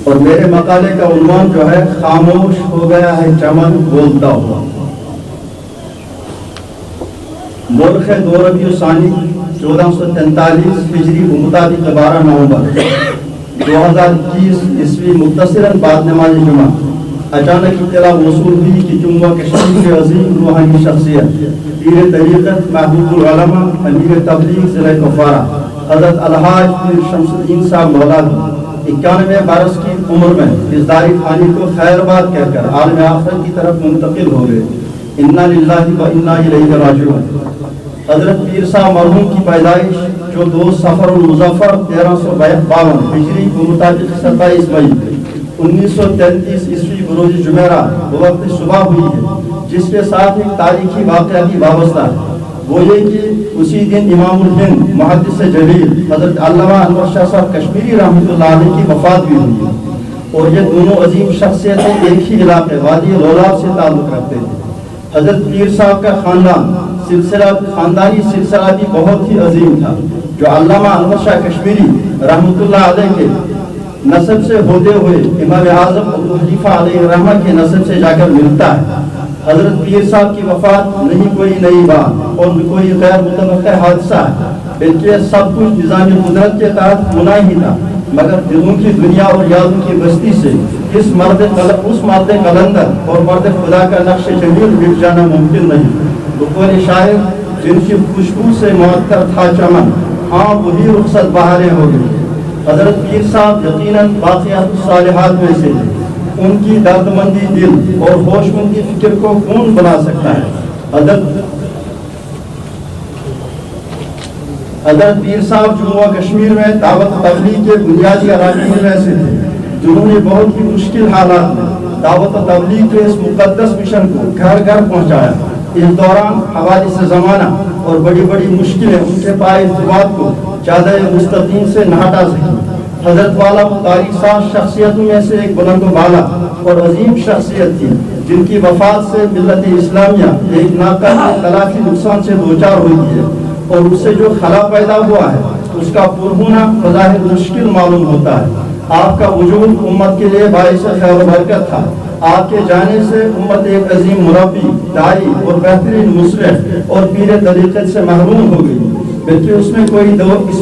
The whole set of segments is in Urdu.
اور میرے مقالے کا عنوان جو ہے خاموش ہو گیا ہے چمن بولتا ہوا۔ مورخ دو ربیع ثانی 1443 ہجری بمطابق 12 نومبر 2021 عیسوی مختصراً بعد نماز جمعہ اچانک اطلاع موصول ہوئی کہ جموں و کشمیر کے عظیم روحانی شخصیت پیر طریقت محبوب العلماء امیر تبلیغ ضلع کپوارہ حضرت الحاج پیر شمس الدین صاحب مولوی 91 برس کی عمر میں اس داری فانی کو خیر باد کہہ کر عالم آخرت کی طرف منتقل ہو گئے۔ انا للہ و انا الیہ راجعون۔ حضرت پیر صاحب مرحوم کی پیدائش جو 2 صفر المظفر 1352 ہجری کے مطابق 27 مئی 1933 عیسوی بروز جمعرات بوقت صبح ہوئی ہے، جس کے ساتھ ایک تاریخی واقعہ بھی وابستہ ہے۔ وہ یہ کہ اسی دن امام الہند محدث جلیل حضرت علامہ انور شاہ صاحب کشمیری رحمۃ اللہ علیہ کی وفات بھی ہوئی ہے، اور یہ دونوں عظیم شخصیتیں ایک ہی علاقے وادی لولاب سے تعلق رکھتے تھے۔ حضرت پیر صاحب کا خاندانی سلسلہ بھی بہت ہی عظیم تھا، جو علامہ انور شاہ کشمیری رحمۃ اللہ علیہ کے نسب سے ہوتے ہوئے امام اعظم ابو حنیفہ علیہ الرحمہ کے نسب سے جا کر ملتا ہے۔ حضرت پیر صاحب کی وفات نہیں کوئی نئی بات اور کوئی غیر متوقع حادثہ ہے، بلکہ سب کچھ نظام قدرت کے تحت ہونا ہی تھا، مگر دلوں کی دنیا اور یادوں کی بستی سے اس مرد قلندر اور مرد خدا کا نقش جمیل مٹ جانا ممکن نہیں۔ بقول شاعر جن کی خوشبو سے معطر تھا چمن، ہاں وہی رخصت بہاریں ہو گئی۔ حضرت پیر صاحب یقیناً باقیات الصالحات میں سے تھے۔ ان کی دردمندی دل اور ہوش مندی فکر کو کون بنا سکتا ہے؟ حضرت پیر صاحب جموں و کشمیر میں دعوت تبلیغ کے بنیادی اراکین میں سے تھے، جنہوں نے بہت ہی مشکل حالات میں دعوت تبلیغ کے اس مقدس مشن کو گھر گھر پہنچایا۔ اس دوران حوادث زمانہ اور بڑی بڑی مشکلیں ان کے پائے ارتباط کو زیادہ مستقیم سے نہ ہٹا سکی۔ حضرت والا تاریخ ساز شخصیتوں میں سے ایک بلند و بالا اور عظیم شخصیت تھی، جن کی وفات سے ملت اسلامیہ ایک ناقابل تلافی نقصان سے دوچار ہوئی ہے، اور اس سے جو خلا پیدا ہوا ہے اس کا پر ہونا بظاہر مشکل معلوم ہوتا ہے۔ آپ کا وجود امت کے لیے باعث خیر و برکت تھا۔ آپ کے جانے سے امت ایک عظیم مربی، داعی اور بہترین مصلح اور پیر طریقت سے محروم ہو گئی، بلکہ اس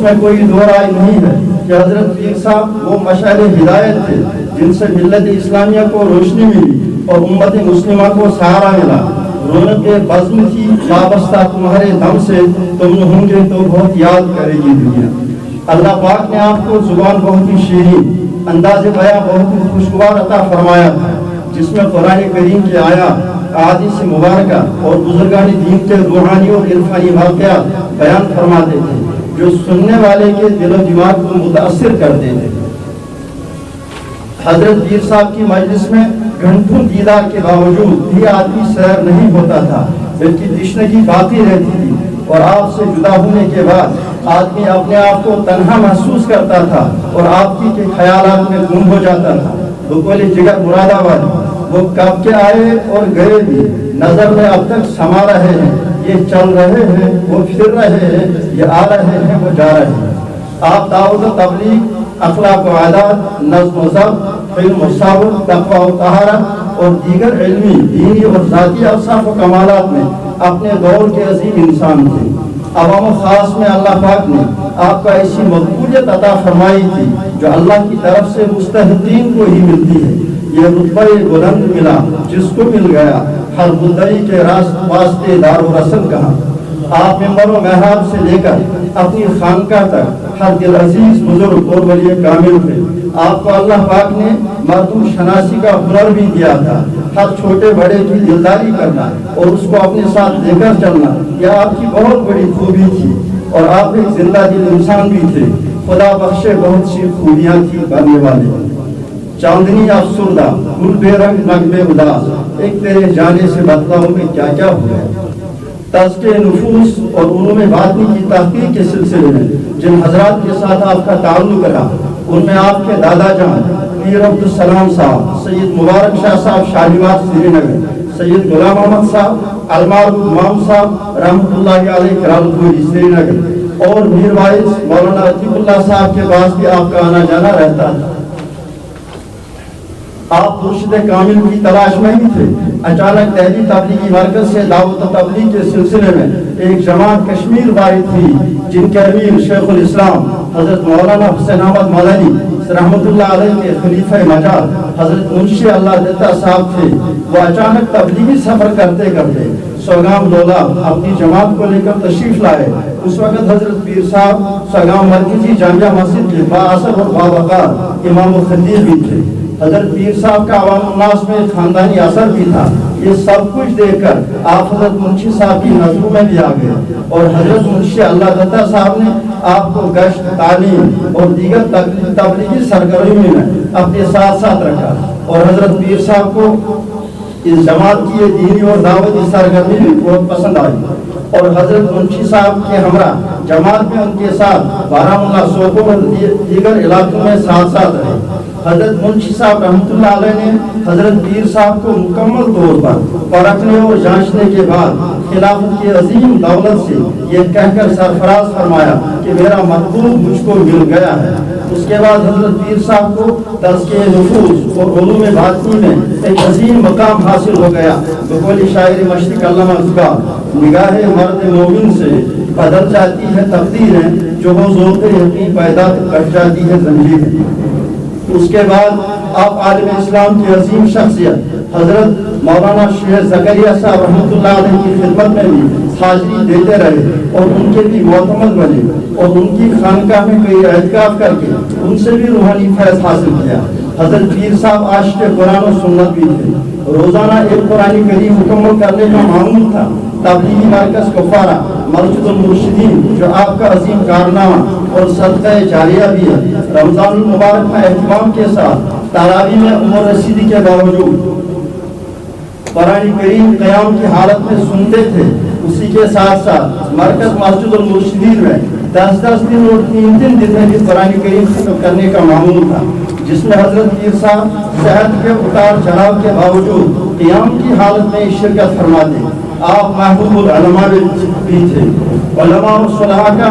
میں کوئی دو رائے نہیں ہے کہ حضرت پیر صاحب وہ مشعل ہدایت تھے جن سے ملت اسلامیہ کو روشنی ملی اور امت مسلمہ کو سہارا ملا۔ رونق بزم تھی وابستہ تمہارے دم سے، تم ہوں گے تو بہت یاد کرے گی دنیا۔ اللہ پاک نے آپ کو زبان بہت ہی شیرین، انداز بیاں بہت ہی خوشگوار عطا فرمایا تھا، جس میں قرآن کریم کی آیات، احادیث مبارکہ اور بزرگان دین کے روحانی اور عرفانی واقعات بیان فرماتے تھے، جو سننے والے کے دل و دماغ کو متاثر کرتے تھے۔ حضرت پیر صاحب کی مجلس میں گھنٹوں دیدار کے باوجود بھی آدمی سیر نہیں ہوتا تھا، بلکہ تشنگی باقی رہتی تھی، اور آپ سے جدا ہونے کے بعد آدمی اپنے آپ کو تنہا محسوس کرتا تھا اور آپ کی خیالات میں گم ہو جاتا تھا۔ بقول جگر مراد آباد وہ کب کے آئے اور گئے بھی نظر میں اب تک سما رہے ہیں، یہ چل رہے ہیں وہ پھر رہے ہیں، یہ آ رہے ہیں وہ جا رہے ہیں۔ آپ دعوت و تبلیغ، اخلاق و عادات، نظم و ضبط، علم و صبر، تقوی و طہارت اور دیگر علمی، دینی اور ذاتی اوصاف و کمالات میں اپنے دور کے عظیم انسان تھے۔ عوام و خاص میں اللہ پاک نے آپ کا ایسی مقبولیت عطا فرمائی تھی جو اللہ کی طرف سے مستحقین کو ہی ملتی ہے۔ یہ رتبہ بلند ملا جس کو مل گیا، ہر مدعی کے واسطے دار و رسل کہاں۔ آپ ممبر و محراب سے لے کر اپنی خانقاہ تک ہر دل عزیز بزرگ اور ولی کامل تھے۔ آپ کو اللہ پاک نے مردم شناسی کا ہنر بھی دیا تھا، ہر چھوٹے بڑے کی دلداری کرنا اور اس کو اپنے ساتھ لے کر چلنا، یہ آپ کی بہت بڑی خوبی تھی، اور آپ ایک زندہ دل انسان بھی تھے۔ خدا بخشے بہت سی خوبیاں تھی کرنے والے۔ چاندنی افسردہ، گل بے رنگ نغمے اداس، ایک تیرے جانے سے بتلاؤں میں کیا کیا ہوا۔ تزکیہ نفوس اور علوم باطنی کی تحقیق کے سلسلے میں جن حضرات کے ساتھ آپ کا تعلق رہا، ان میں آپ کے دادا جان پیر عبدالسلام صاحب، سید مبارک شاہ صاحب شالیمار سری نگر، سید غلام احمد صاحب، المعروف امام صاحب رحمۃ اللہ علیہ کرالپوری سری نگر، اور میر وائس مولانا عتیق اللہ صاحب کے پاس بھی آپ کا آنا جانا رہتا تھا۔ آپ مرشد کامل کی تلاش میں ہی تھے، اچانک دہلی تبلیغی مرکز سے دعوت و تبلیغ کے سلسلے میں ایک جماعت کشمیر وارد تھی، جن کے امیر شیخ الاسلام حضرت مولانا حسین احمد مدنی رحمۃ اللہ علیہ کے خلیفہ مجال حضرت منشی اللہ دیتا صاحب تھے۔ وہ اچانک تبلیغی سفر کرتے کرتے سوگام لولا اپنی جماعت کو لے کر تشریف لائے۔ اس وقت حضرت پیر صاحب سوگام مرکزی جامعہ مسجد کے بااثر اور باوقار امام و خطیب بھی تھے۔ حضرت پیر صاحب کا عوام الناس میں خاندانی اثر بھی تھا۔ یہ سب کچھ دیکھ کر آپ حضرت منشی صاحب کی نظروں میں بھی آ گئے اور حضرت منشی اللہ دتا صاحب نے آپ کو گشت، تعلیم اور دیگر تبلیغی سرگرمی میں اپنے ساتھ ساتھ رکھا، اور حضرت پیر صاحب کو اس جماعت کی یہ دینی اور دعوتی سرگرمی بھی بہت پسند آئی، اور حضرت منشی صاحب کے ہمراہ جماعت میں ان کے ساتھ بارہمولہ، سوپور اور دیگر علاقوں میں ساتھ ساتھ رہے۔ حضرت منشی صاحب رحمۃ اللہ علیہ نے حضرت پیر صاحب کو مکمل طور پر پرکھنے اور جانچنے کے بعد خلافت کی عظیم دولت سے یہ کہہ کر سرفراز فرمایا کہ میرا مطلوب مجھ کو مل گیا ہے۔ اس کے بعد حضرت پیر صاحب کو تزکیہ نفوس اور علوم باطنی میں ایک عظیم مقام حاصل ہو گیا۔ بقول شاعر مشرق علامہ اقبال، نگاہ مرد مومن سے بدل جاتی ہے تقدیریں، جو وہ ذوق یقین پیدا کر جاتی ہے زنجیریں۔ اس کے بعد آپ عالم اسلام کی عظیم شخصیت حضرت مولانا شیخ زکریا صاحب رحمۃ اللہ علیہ کی خدمت میں بھی حاضری دیتے رہے اور ان کے بھی معتمد بنے، اور ان کی خانقاہ میں کئی اعتکاف کر کے ان سے بھی روحانی فیض حاصل کیا۔ حضرت پیر صاحب عاشق قرآن و سنت بھی تھے۔ روزانہ ایک قرآن کریم مکمل کرنے کا معمول تھا۔ تبلیغی مرکز کفارہ مسجد المرشدین، جو آپ کا عظیم کارنامہ اور صدقہ جاریہ بھی ہے، رمضان المبارک میں اہتمام کے ساتھ تراویح میں عمر رسیدی کے باوجود قرآن کریم قیام کی حالت میں سنتے تھے۔ اسی کے ساتھ ساتھ مرکز مسجد المرشدین میں 10 دن اور 3 دن میں بھی قرآن کریم ختم کرنے کا معمول تھا، جس میں حضرت پیر صاحب صحت کے اتار چڑھاؤ کے باوجود قیام کی حالت میں شرکت فرماتے۔ آپ محبوب العلماء بھی تھے۔ علماء و صلحاء کا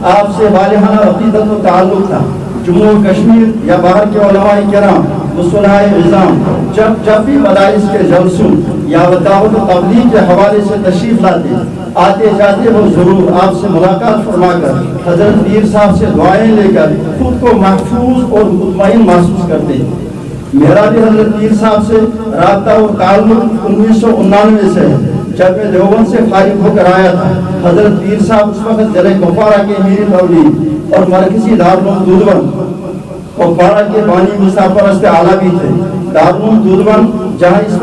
آپ سے والہانہ عقیدت و تعلق تھا۔ جموں کشمیر یا باہر کے علماء کرام و صلحاء نظام جب بھی مدارس کے جلسوں یا دعوت و تبلیغ کے حوالے سے تشریف لاتے، آتے جاتے وہ ضرور آپ سے ملاقات فرما کر حضرت پیر صاحب سے دعائیں لے کر خود کو محفوظ اور مطمئن محسوس کرتے۔ میرا بھی حضرت پیر صاحب سے رابطہ و تعلق 1999 سے ہے، جب میں دیوبند سے فارغ ہو کر آیا تھا۔ حضرت پیر صاحب اس وقت ضلع کپواڑہ کے امیر تبلیغ اور مرکزی دارالعلوم دیوبند کپواڑہ کے بانی مسافرست اعلیٰ بھی تھے۔ دارالعلوم دیوبند جہاں اس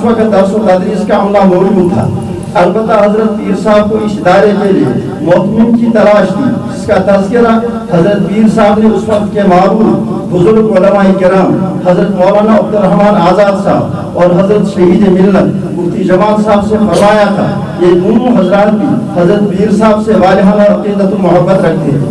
وقت درس و تدریس کا عملہ موجود تھا۔ البتہ حضرت پیر صاحب کو اس ادارے کے لیے معتمد کی تلاش تھی، جس کا تذکرہ حضرت پیر صاحب نے اس وقت کے معروف بزرگ علماء کرام حضرت مولانا عبد الرحمن آزاد صاحب اور حضرت شہید ملت مفتی جمال صاحب سے فرمایا تھا۔ یہ دونوں حضرات بھی حضرت پیر صاحب سے والہانہ عقیدت و محبت رکھتے ہیں۔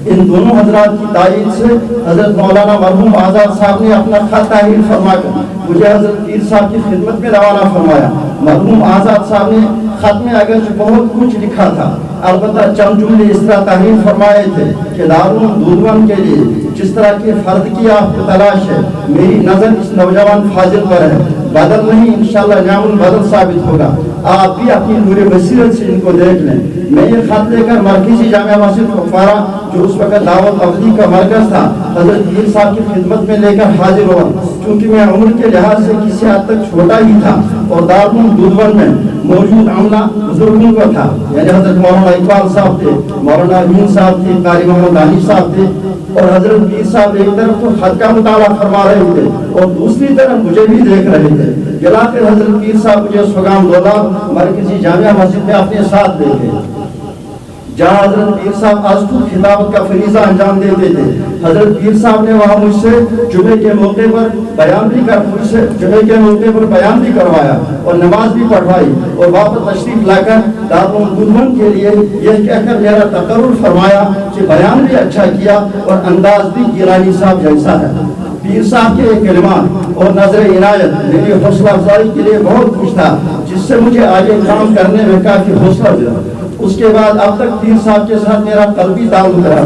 ان دونوں حضرات کی تائید سے حضرت مولانا مرحوم آزاد صاحب نے اپنا خط تحریر فرما کر مجھے حضرت پیر صاحب کی خدمت میں روانہ فرمایا۔ مرحوم آزاد صاحب نے خط میں اگرچہ بہت کچھ لکھا تھا، البتہ چند جملے اس طرح تحریر فرمائے تھے کہ دارالعلوم دیوبند کے لیے جس طرح کے فرد کی آپ کو تلاش ہے، میری نظر اس نوجوان فاضل پر ہے۔ بدل نہیں، انشاءاللہ نعم البدل ثابت ہوگا۔ آپ بھی اپنی نور بصیرت سے ان کو دیکھ لیں۔ میں یہ خط لے کر مرکزی جامعہ مسجد کپواڑہ، جو اس وقت دعوت تبلیغ کا مرکز تھا، حضرت پیر صاحب کی خدمت میں لے کر حاضر ہوا۔ چونکہ میں عمر کے لحاظ سے کسی حد تک چھوٹا ہی تھا اور دارالعلوم دیوبند میں موجود عملہ بزرگوں کا تھا، یعنی حضرت مولانا اقبال صاحب تھے، مولانا امین صاحب تھے، قاری محمد علی صاحب تھے، اور حضرت پیر صاحب ایک طرف تو خط کا مطالعہ فرما رہے تھے اور دوسری طرف مجھے بھی دیکھ رہے تھے۔ بلاخر حضرت پیر صاحب مجھے سوگام لولا مرکزی جامعہ مسجد میں اپنے ساتھ لے گئے، جہاں حضرت پیر صاحب آستو خطابت کا فریضہ انجام دیتے تھے۔ حضرت پیر صاحب نے وہاں مجھ سے جمعے کے موقع پر بیان بھی کروایا اور نماز بھی پڑھوائی، اور واپس تشریف لا کر دارالعلوم دیوبند کے لیے یہ کہہ کر میرا تقرر فرمایا کہ بیان بھی اچھا کیا اور انداز بھی گیلانی صاحب جیسا ہے۔ پیر صاحب کے کلمات اور نظر عنایت میری حوصلہ افزائی کے لیے بہت کچھ تھا، جس سے مجھے آگے کام کرنے میں کافی حوصلہ ملا۔ اس کے بعد اب تک پیر صاحب کے ساتھ میرا قلبی تعلق رہا۔